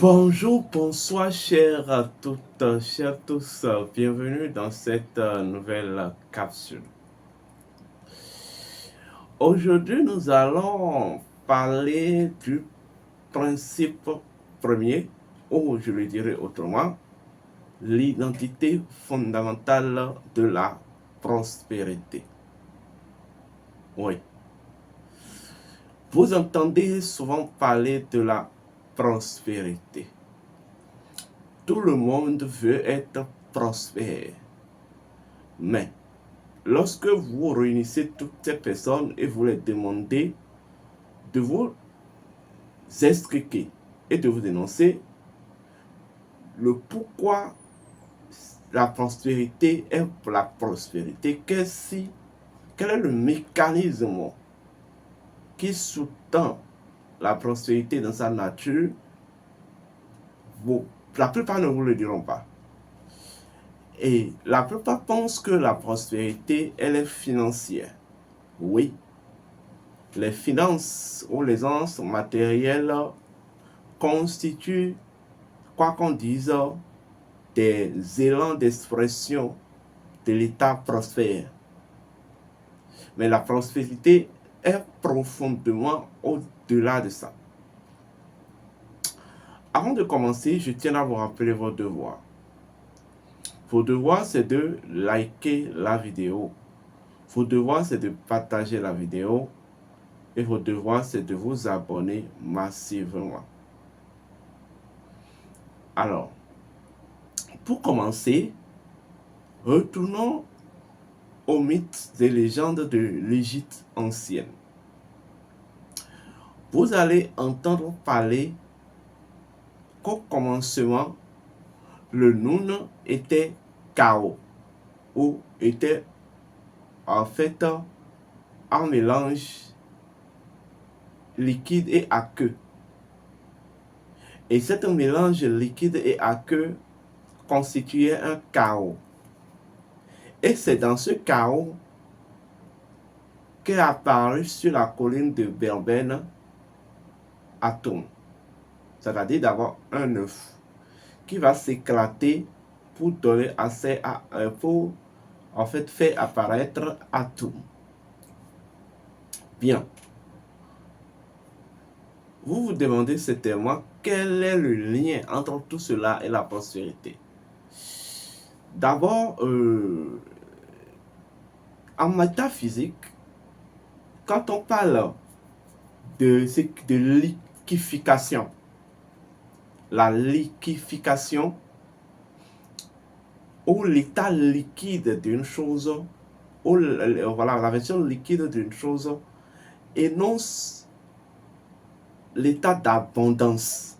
Bonjour, bonsoir, chers à toutes, chers tous, bienvenue dans cette nouvelle capsule. Aujourd'hui, nous allons parler du principe premier, ou je le dirais autrement, l'identité fondamentale de la prospérité. Oui. Vous entendez souvent parler de la prospérité. Tout le monde veut être prospère. Mais lorsque vous réunissez toutes ces personnes et vous les demandez de vous expliquer et de vous dénoncer le pourquoi la prospérité est la prospérité, quel est le mécanisme qui sous-tend la prospérité dans sa nature, la plupart ne vous le diront pas. Et la plupart pensent que la prospérité, elle est financière. Oui, les finances ou les agences matérielles constituent, quoi qu'on dise, des élans d'expression de l'état prospère. Mais la prospérité est profondément au-delà de ça. Avant de commencer, je tiens à vous rappeler vos devoirs. Vos devoirs, c'est de liker la vidéo. Vos devoirs, c'est de partager la vidéo. Et votre devoir, c'est de vous abonner massivement. Alors, pour commencer, retournons aux mythes et légendes de l'Égypte ancienne. Vous allez entendre parler qu'au commencement, le Noun était chaos, ou était en fait un mélange liquide et aqueux. Et cet mélange liquide et aqueux constituait un chaos. Et c'est dans ce chaos qu'est apparu sur la colline de Berbène Atum. C'est-à-dire d'avoir un œuf qui va s'éclater pour donner accès à pour en fait faire apparaître Atum. Bien. Vous vous demandez certainement quel est le lien entre tout cela et la prospérité. D'abord, en métaphysique, quand on parle de liquification, la liquification ou l'état liquide d'une chose, ou voilà, la version liquide d'une chose énonce l'état d'abondance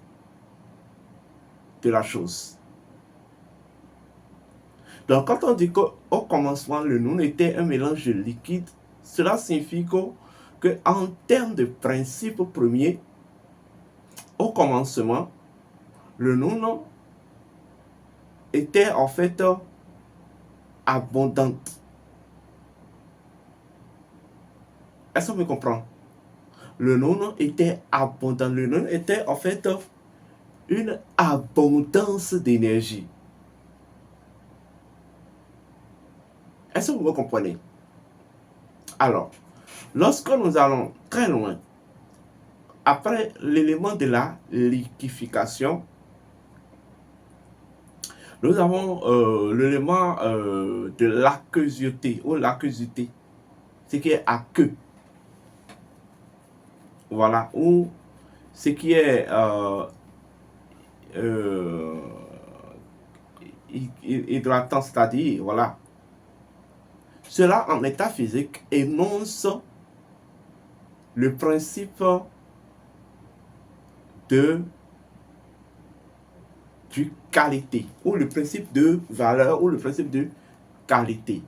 de la chose. Donc, quand on dit qu'au commencement, le Noun était un mélange liquide, cela signifie qu'en termes de principe premier, au commencement, le Noun était en fait abondante. Est-ce qu'on me comprend? Le Noun était abondant. Le Noun était en fait une abondance d'énergie. Est-ce que vous me comprenez? Alors, lorsque nous allons très loin, après l'élément de la liquification, nous avons l'élément de l'aqueusité ou l'aqueusité, ce qui est aqueux. Voilà, ou ce qui est hydratant, c'est-à-dire, voilà. Cela, en état physique, énonce le principe du qualité, ou le principe de valeur, ou le principe de qualité.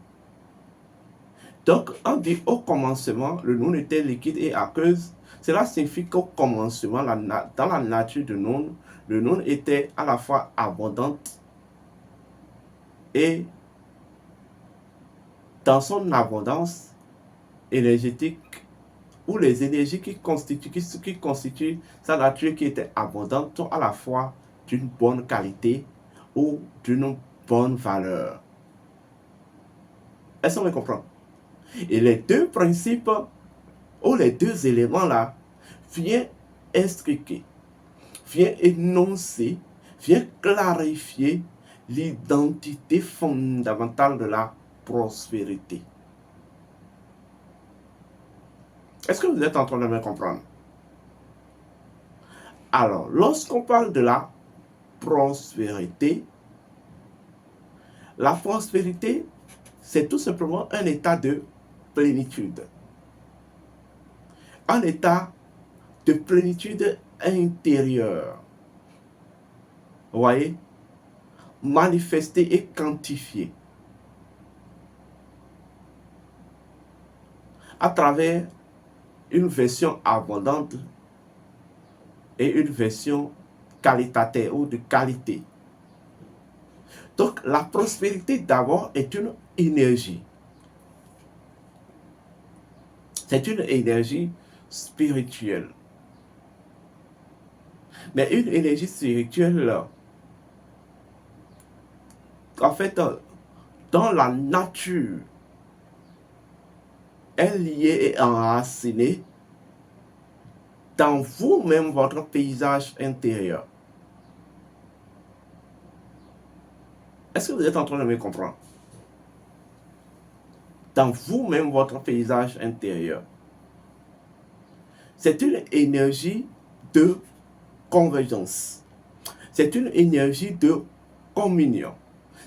Donc, on dit au commencement, le Noun était liquide et aqueuse. Cela signifie qu'au commencement, dans la nature du Noun, le Noun était à la fois abondante et dans son abondance énergétique, ou les énergies qui constituent sa nature qui était abondante sont à la fois d'une bonne qualité ou d'une bonne valeur. Est-ce qu'on me comprend? Et les deux principes ou les deux éléments-là viennent expliquer, viennent énoncer, viennent clarifier l'identité fondamentale de la prospérité. Est-ce que vous êtes en train de me comprendre? Alors, lorsqu'on parle de la prospérité, c'est tout simplement un état de plénitude. Un état de plénitude intérieure. Vous voyez? Manifesté et quantifié à travers une version abondante et une version qualitative ou de qualité. Donc, la prospérité d'abord est une énergie. C'est une énergie spirituelle. Mais une énergie spirituelle, en fait, dans la nature, est liée et enracinée dans vous-même, votre paysage intérieur. Est-ce que vous êtes en train de me comprendre? Dans vous-même, votre paysage intérieur. C'est une énergie de convergence. C'est une énergie de communion.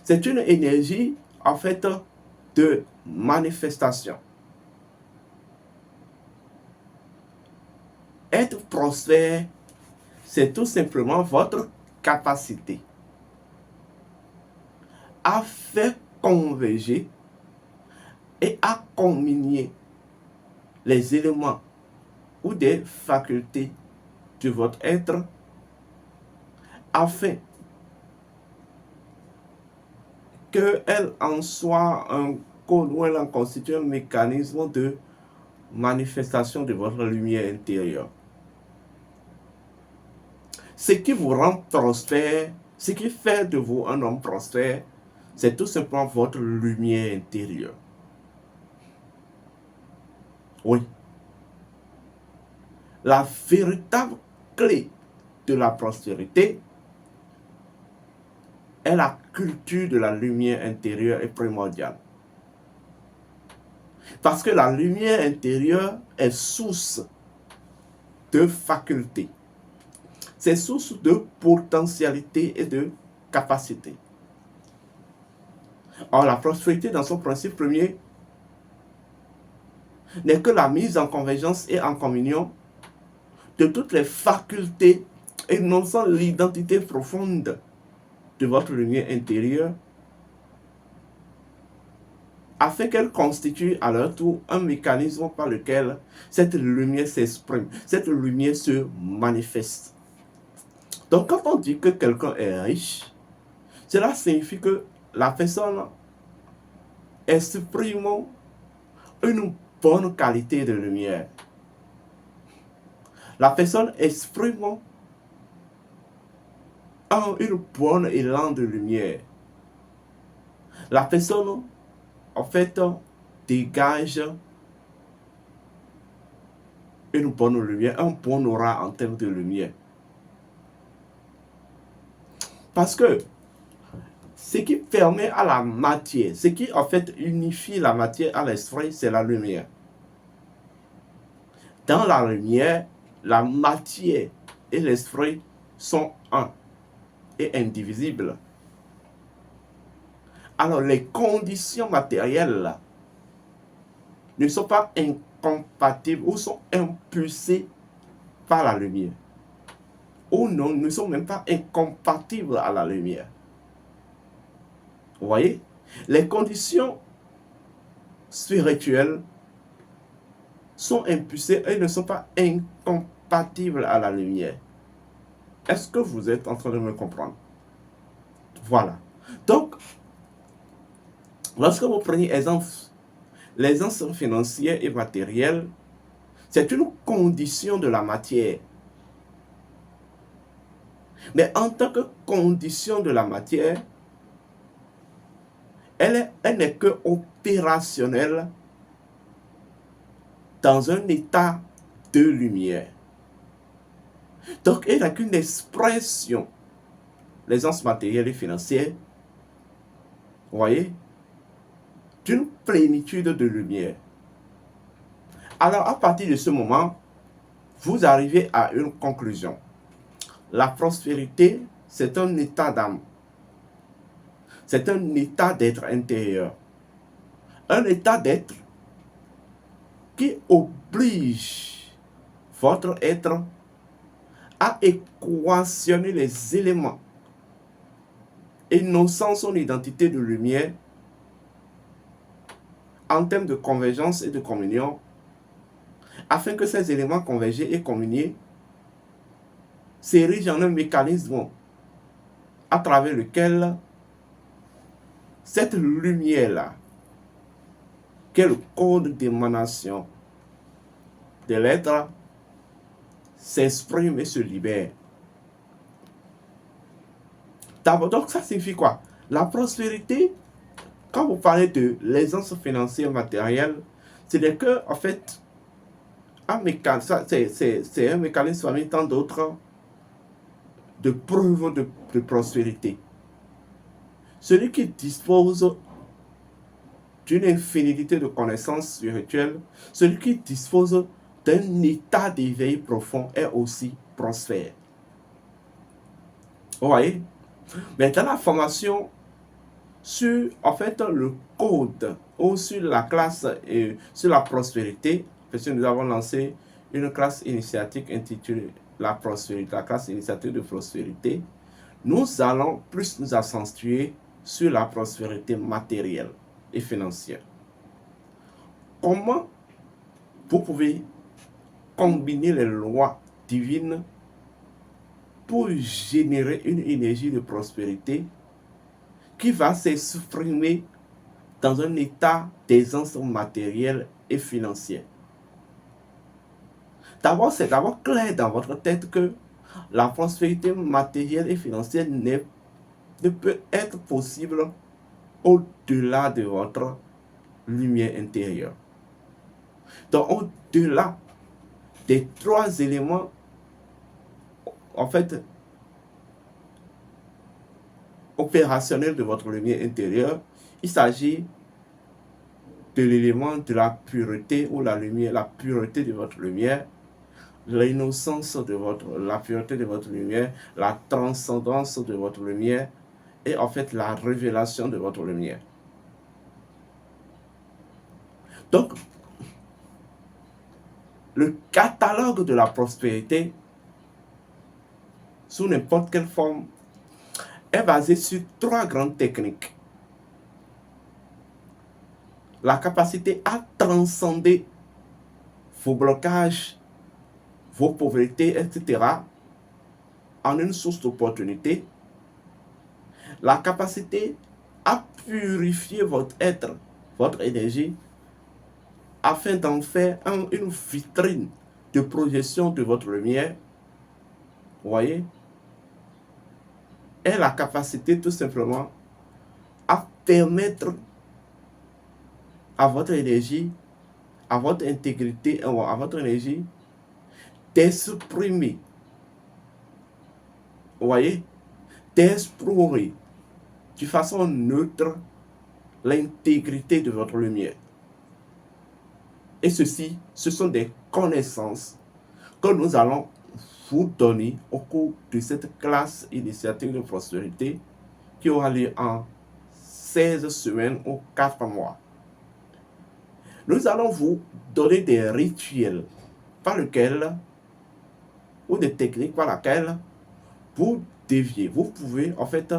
C'est une énergie, en fait, de manifestation. Être prospère, c'est tout simplement votre capacité à faire converger et à combiner les éléments ou des facultés de votre être afin qu'elle en soit un code ou elle en constitue un mécanisme de manifestation de votre lumière intérieure. Ce qui vous rend prospère, ce qui fait de vous un homme prospère, c'est tout simplement votre lumière intérieure. Oui. La véritable clé de la prospérité est la culture de la lumière intérieure est primordiale. Parce que la lumière intérieure est source de faculté. C'est source de potentialité et de capacité. Or, la prospérité dans son principe premier n'est que la mise en convergence et en communion de toutes les facultés et non sans l'identité profonde de votre lumière intérieure afin qu'elle constitue à leur tour un mécanisme par lequel cette lumière s'exprime, cette lumière se manifeste. Donc quand on dit que quelqu'un est riche, cela signifie que la personne exprime une bonne qualité de lumière. La personne exprime une bonne élan de lumière. La personne, en fait, dégage une bonne lumière, un bon aura en termes de lumière. Parce que ce qui permet à la matière, ce qui en fait unifie la matière à l'esprit, c'est la lumière. Dans la lumière, la matière et l'esprit sont un et indivisibles. Alors les conditions matérielles ne sont pas incompatibles ou sont impulsées par la lumière. Ou non, ne sont même pas incompatibles à la lumière. Vous voyez? Les conditions spirituelles sont impulsées et ne sont pas incompatibles à la lumière. Est-ce que vous êtes en train de me comprendre? Voilà. Donc, lorsque vous prenez exemple, l'aisance financière et matérielle, c'est une condition de la matière. Mais en tant que condition de la matière, elle n'est que opérationnelle dans un état de lumière. Donc, elle n'a qu'une expression, l'aisance matérielle et financière, vous voyez, d'une plénitude de lumière. Alors, à partir de ce moment, vous arrivez à une conclusion. La prospérité, c'est un état d'âme. C'est un état d'être intérieur. Un état d'être qui oblige votre être à équationner les éléments énonçant son identité de lumière en termes de convergence et de communion, afin que ces éléments convergés et communiés s'érigent en un mécanisme à travers lequel cette lumière-là, qui est le code d'émanation de l'être, s'exprime et se libère. Donc ça signifie quoi? La prospérité, quand vous parlez de l'aisance financière matérielle, c'est que, en fait, c'est un mécanisme parmi tant d'autres de preuve de prospérité. Celui qui dispose d'une infinité de connaissances spirituelles, celui qui dispose d'un état d'éveil profond est aussi prospère. Vous voyez? Mais dans la formation sur, en fait, le code ou sur la classe et sur la prospérité, parce que nous avons lancé une classe initiatique intitulée la prospérité, la classe initiatique de prospérité, nous allons plus nous accentuer sur la prospérité matérielle et financière. Comment vous pouvez combiner les lois divines pour générer une énergie de prospérité qui va s'exprimer dans un état d'aisance matérielle et financière. D'abord, c'est d'abord clair dans votre tête que la prospérité matérielle et financière ne peut être possible au-delà de votre lumière intérieure. Donc, au-delà des trois éléments, en fait, opérationnels de votre lumière intérieure, il s'agit de l'élément de la pureté ou la lumière, la pureté de votre lumière, l'innocence de la pureté de votre lumière, la transcendance de votre lumière et en fait la révélation de votre lumière. Donc, le catalogue de la prospérité, sous n'importe quelle forme, est basé sur trois grandes techniques. La capacité à transcender vos blocages, vos pauvretés, etc., en une source d'opportunité. La capacité à purifier votre être, votre énergie, afin d'en faire une vitrine de projection de votre lumière. Vous voyez? Et la capacité tout simplement à permettre à votre énergie, à votre intégrité, à votre énergie d'exprimer. Vous voyez? D'explorer de façon neutre l'intégrité de votre lumière. Et ceci, ce sont des connaissances que nous allons vous donner au cours de cette classe initiative de prospérité qui aura lieu en 16 semaines ou 4 mois. Nous allons vous donner des rituels par lesquels, ou des techniques par lesquelles vous déviez. Vous pouvez en fait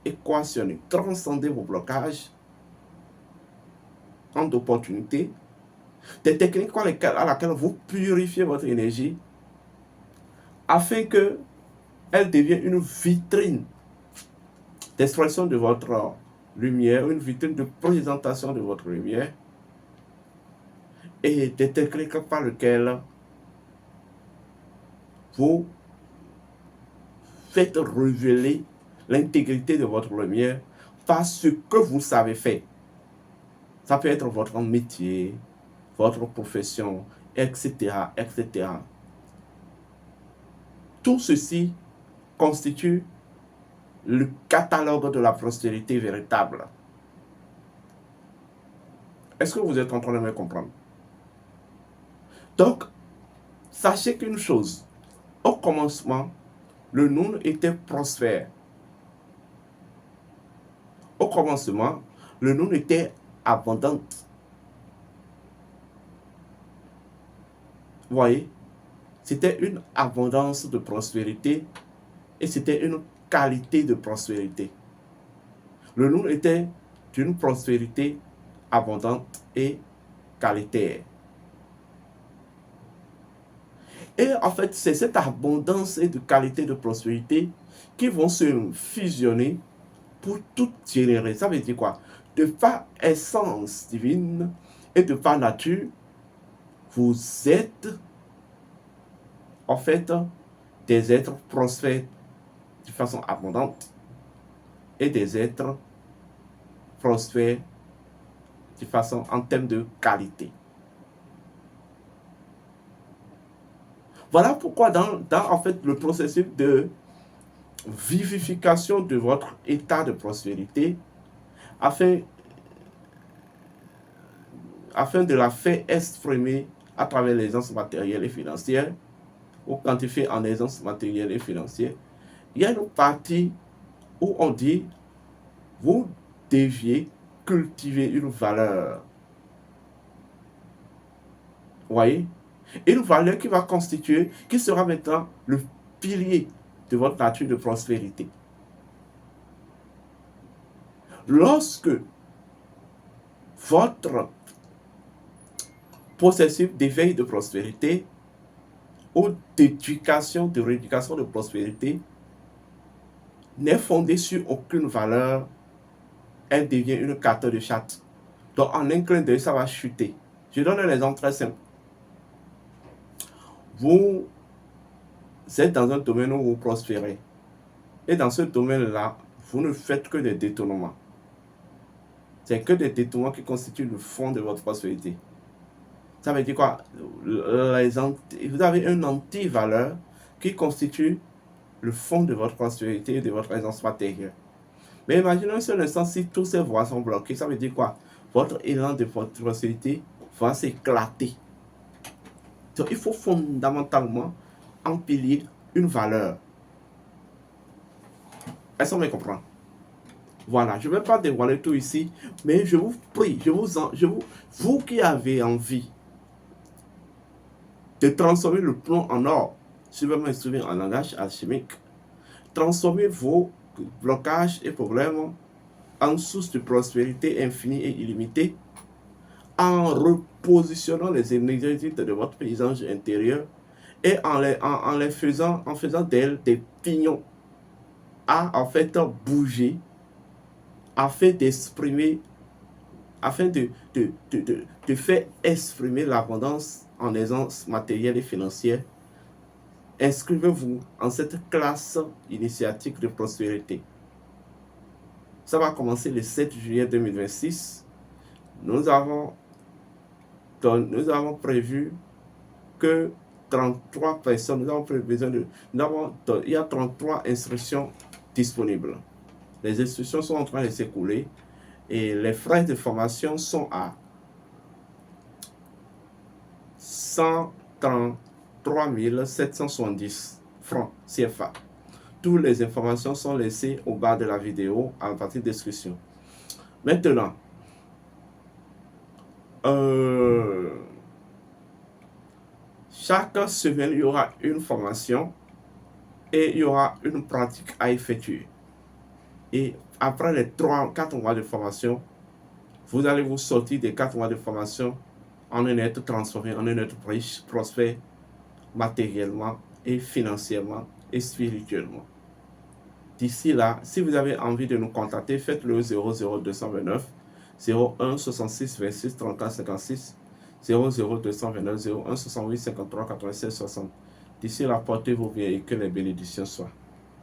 équationner, transcender vos blocages en opportunités, des techniques à laquelle vous purifiez votre énergie afin qu'elle devienne une vitrine d'expression de votre lumière, une vitrine de présentation de votre lumière, et des techniques par lesquelles vous faites révéler l'intégrité de votre lumière par ce que vous savez faire. Ça peut être votre métier, votre profession, etc., etc. Tout ceci constitue le catalogue de la prospérité véritable. Est-ce que vous êtes en train de me comprendre? Donc, sachez qu'une chose, au commencement, le Noun était prospère. Au commencement, le Noun était abondant. Vous voyez, c'était une abondance de prospérité et c'était une qualité de prospérité. Le Noun était d'une prospérité abondante et qualité. Et en fait, c'est cette abondance et de qualité de prospérité qui vont se fusionner pour tout générer. Ça veut dire quoi? De par essence divine et de par nature, vous êtes en fait des êtres prospères de façon abondante et des êtres prospères de façon en termes de qualité. Voilà pourquoi dans en fait le processus de vivification de votre état de prospérité, afin de la faire exprimer à travers l'aisance matérielle et financière, ou quantifier en aisance matérielle et financière, il y a une partie où on dit, vous deviez cultiver une valeur. Vous voyez? Une valeur qui va constituer, qui sera maintenant le pilier de votre nature de prospérité. Lorsque votre processus d'éveil de prospérité ou d'éducation, de rééducation de prospérité n'est fondé sur aucune valeur, elle devient une carte de chatte. Donc en un clin d'œil, ça va chuter. Je donne un exemple très simple. Vous êtes dans un domaine où vous prospérez. Et dans ce domaine-là, vous ne faites que des détournements. C'est que des détournements qui constituent le fond de votre prospérité. Ça veut dire quoi? Vous avez une anti-valeur qui constitue le fond de votre prospérité et de votre aisance matérielle. Mais imaginez un seul instant, si tous ces voies sont bloquées, ça veut dire quoi? Votre élan de votre prospérité va s'éclater. Donc, il faut fondamentalement empiler une valeur. Est-ce qu'on me comprend? Voilà, je ne vais pas dévoiler tout ici, mais je vous prie, vous qui avez envie de transformer le plomb en or, si vous m'exprimer en langage alchimique, transformer vos blocages et problèmes en source de prospérité infinie et illimitée, en repositionnant les énergies de votre paysage intérieur et en faisant d'elles des pignons à en fait bouger, afin d'exprimer, afin de faire exprimer l'abondance en aisance matérielle et financière. Inscrivez-vous en cette classe initiatique de prospérité. Ça va commencer le 7 juillet 2026. Nous avons prévu que 33 personnes, il y a 33 instructions disponibles. Les instructions sont en train de s'écouler et les frais de formation sont à 133 770 francs CFA. Toutes les informations sont laissées au bas de la vidéo en partie de description. Maintenant, chaque semaine, il y aura une formation et il y aura une pratique à effectuer. Et après les 4 mois de formation, vous allez vous sortir des 4 mois de formation en un être transformé, en un être riche, prospère, matériellement et financièrement et spirituellement. D'ici là, si vous avez envie de nous contacter, faites-le 00229 01 66 26 34 56 00229 01 68 53 96 60. D'ici là, portez-vous bien et que les bénédictions soient.